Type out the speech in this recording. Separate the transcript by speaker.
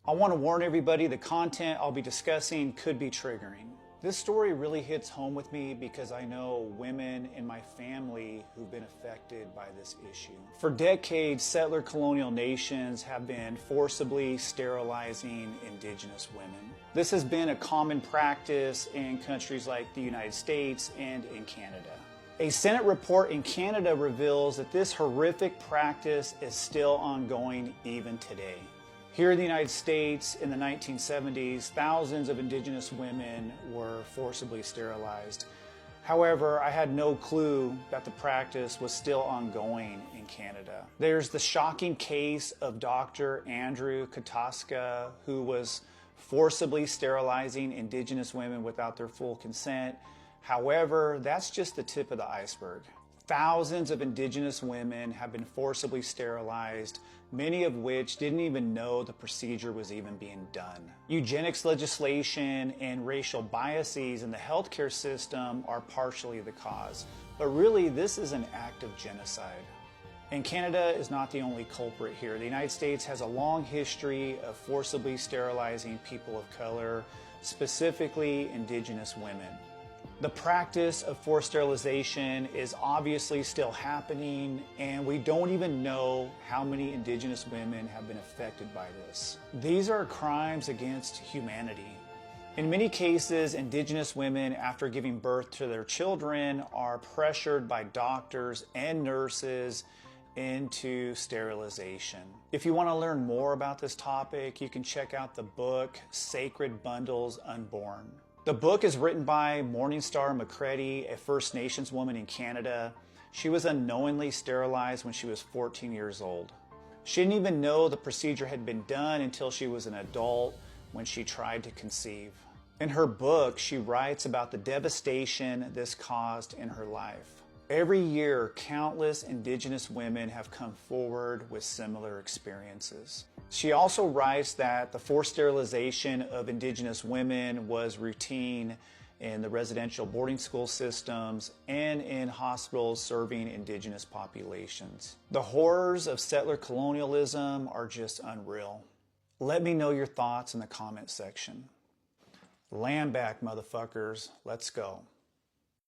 Speaker 1: I want to warn everybody the content I'll be discussing could be triggering. This story really hits home with me because I know women in my family who've been affected by this issue. For decades, settler colonial nations have been forcibly sterilizing indigenous women. This has been a common practice in countries like the United States and in Canada. A Senate report in Canada reveals that this horrific practice is still ongoing even today. Here in the United States, in the 1970s, thousands of indigenous women were forcibly sterilized. However, I had no clue that the practice was still ongoing in Canada. There's the shocking case of Dr. Andrew Kataska, who was forcibly sterilizing indigenous women without their full consent. However, that's just the tip of the iceberg. Thousands of indigenous women have been forcibly sterilized, many of which didn't even know the procedure was even being done. Eugenics legislation and racial biases in the healthcare system are partially the cause, but really this is an act of genocide. And Canada is not the only culprit here. The United States has a long history of forcibly sterilizing people of color, specifically indigenous women. The practice of forced sterilization is obviously still happening, and we don't even know how many indigenous women have been affected by this. These are crimes against humanity. In many cases, indigenous women, after giving birth to their children, are pressured by doctors and nurses into sterilization. If you want to learn more about this topic, you can check out the book, Sacred Bundles Unborn. The book is written by Morningstar McCready, a First Nations woman in Canada. She was unknowingly sterilized when she was 14 years old. She didn't even know the procedure had been done until she was an adult when she tried to conceive. In her book, she writes about the devastation this caused in her life. Every year, countless indigenous women have come forward with similar experiences. She also writes that the forced sterilization of indigenous women was routine in the residential boarding school systems and in hospitals serving indigenous populations. The horrors of settler colonialism are just unreal. Let me know your thoughts in the comment section. Land back, motherfuckers. Let's go.